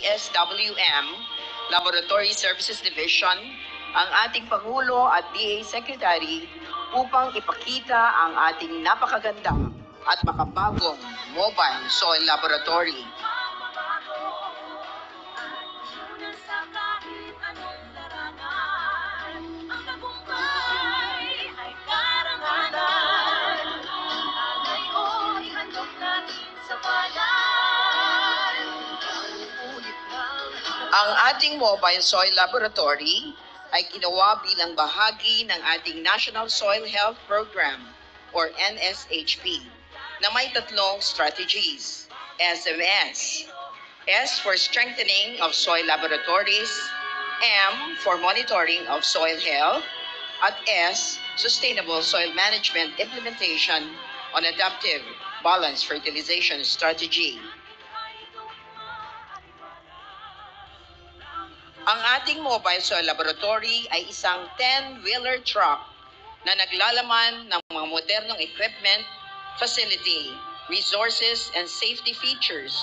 DSWM, Laboratory Services Division, ang ating Pangulo at DA Secretary upang ipakita ang ating napakaganda at makabagong mobile soil laboratory. Ang ating mobile soil laboratory ay ginawa bilang bahagi ng ating National Soil Health Program or NSHP na may tatlong strategies. SMS. S for strengthening of soil laboratories, M for monitoring of soil health, at S, sustainable soil management implementation on adaptive balanced fertilization strategy. Ang ating mobile soil laboratory ay isang 10-wheeler truck na naglalaman ng mga modernong equipment, facility, resources, and safety features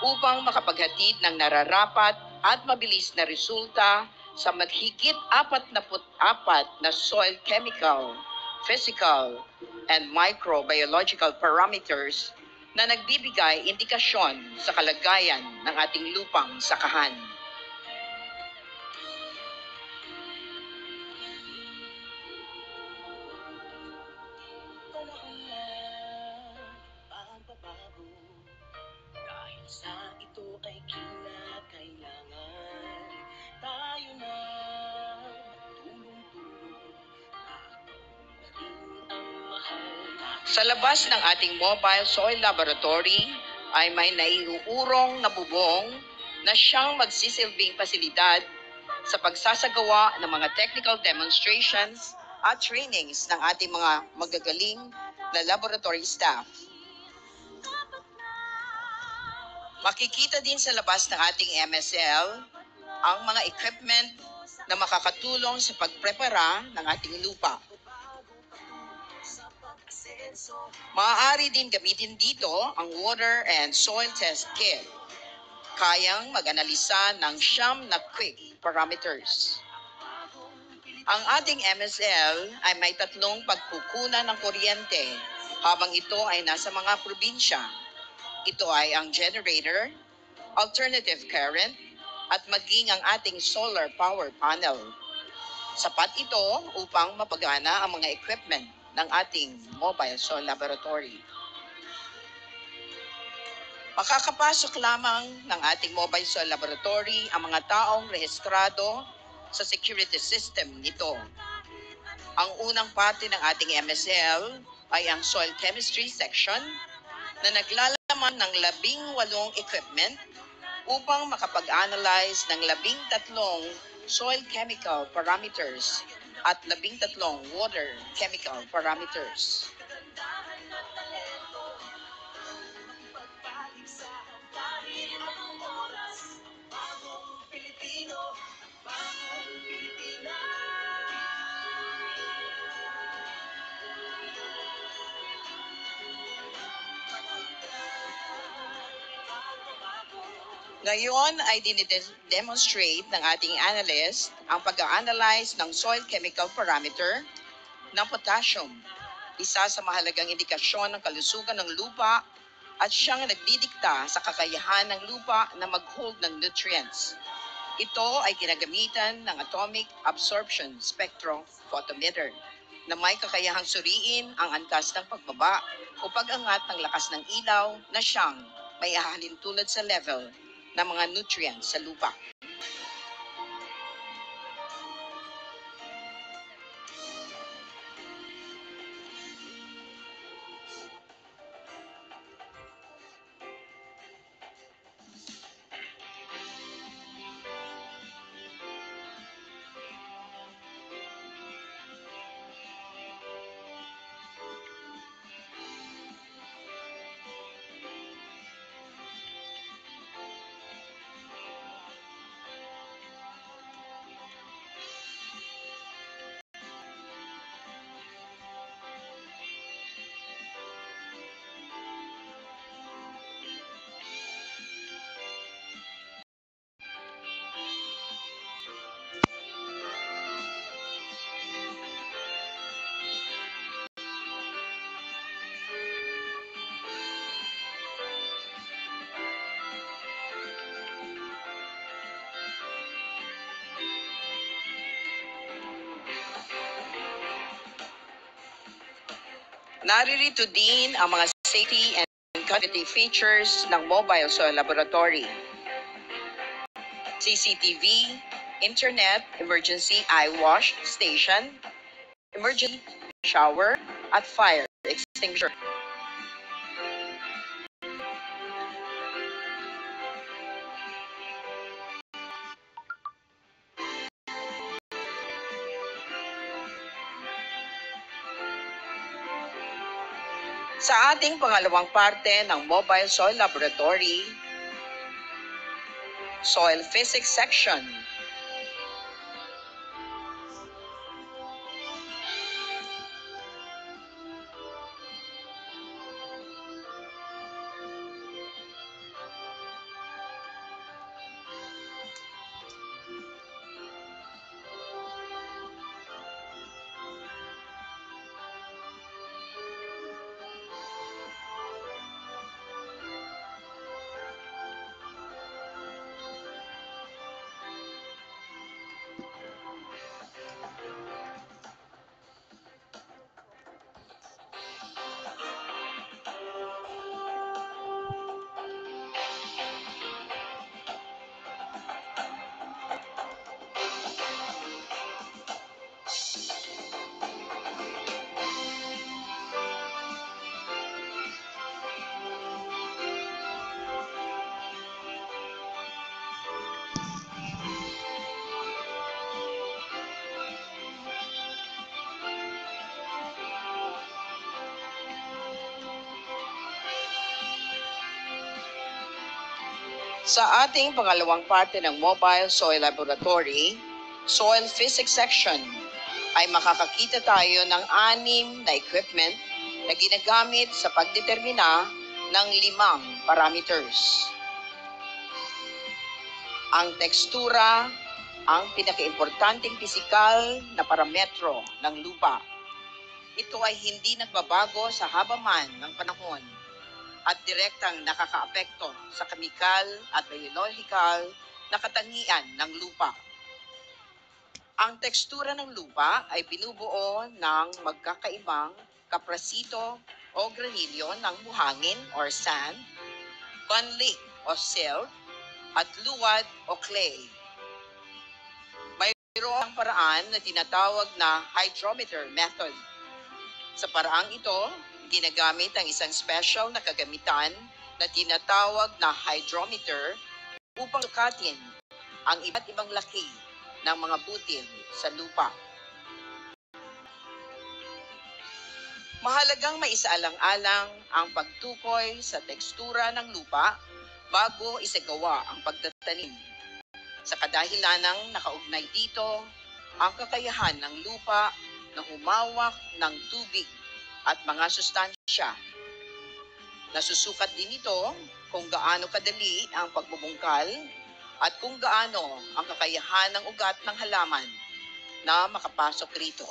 upang makapaghatid ng nararapat at mabilis na resulta sa mahigit 44 na soil chemical, physical, and microbiological parameters na nagbibigay indikasyon sa kalagayan ng ating lupang sakahan. Dahil sa ito ay kinakailangan tayo na tulong-tulong ang mahal. Sa labas ng ating mobile soil laboratory ay may naiuurong na bubong na siyang magsisilbing pasilidad sa pagsasagawa ng mga technical demonstrations at trainings ng ating mga magagaling na laboratory staff. Makikita din sa labas ng ating MSL ang mga equipment na makakatulong sa pagprepara ng ating lupa. Maaari din gamitin dito ang water and soil test kit. Kayang mag-analisa ng 9 na quick parameters. Ang ating MSL ay may 3 pagkukunan ng kuryente habang ito ay nasa mga probinsya. Ito ay ang generator, alternative current, at maging ang ating solar power panel. Sapat ito upang mapagana ang mga equipment ng ating mobile soil laboratory. Makakapasok lamang ng ating mobile soil laboratory ang mga taong rehistrado sa security system nito. Ang unang parte ng ating MSL ay ang soil chemistry section na naglalaman ng 18 equipment upang makapag-analyze ng 13 soil chemical parameters at 13 water chemical parameters. Ngayon ay dinidemonstrate ng ating analyst ang pag-a-analyze ng soil chemical parameter ng potassium, isa sa mahalagang indikasyon ng kalusugan ng lupa at siyang nagdidikta sa kakayahan ng lupa na mag-hold ng nutrients. Ito ay ginagamitan ng atomic absorption spectrophotometer na may kakayahang suriin ang antas ng pagbaba o pag-angat ng lakas ng ilaw na siyang may ahalin tulad sa level ng mga nutrients sa lupa. Naririto din ang mga safety and continuity features ng Mobile Soil Laboratory. CCTV, Internet, Emergency Eye Wash Station, Emergency Shower, at Fire Extinguisher. Sa ating pangalawang parte ng Mobile Soil Laboratory, Soil Physics Section. Sa ating pangalawang parte ng Mobile Soil Laboratory, Soil Physics Section, ay makakakita tayo ng 6 na equipment na ginagamit sa pagdetermina ng 5 parameters. Ang tekstura, ang pinakaimportanteng pisikal na parametro ng lupa. Ito ay hindi nagbabago sa habaman ng panahon at direktang nakakaapekto sa kemikal at biological na katangian ng lupa. Ang tekstura ng lupa ay binubuo ng magkakaibang kaprasito o granilyo ng buhangin or sand, banlik o silt, at luwad o clay. Mayroong paraan na tinatawag na hydrometer method. Sa paraang ito, ginagamit ang isang special na kagamitan na tinatawag na hydrometer upang sukatin ang iba't ibang laki ng mga butil sa lupa. Mahalagang maisaalang-alang ang pagtukoy sa tekstura ng lupa bago isagawa ang pagtatanim. Sa kadahilanang nakaugnay dito, ang kakayahan ng lupa na humawak ng tubig at mga sustansya. Nasusukat din ito kung gaano kadali ang pagbubungkal at kung gaano ang kakayahan ng ugat ng halaman na makapasok rito.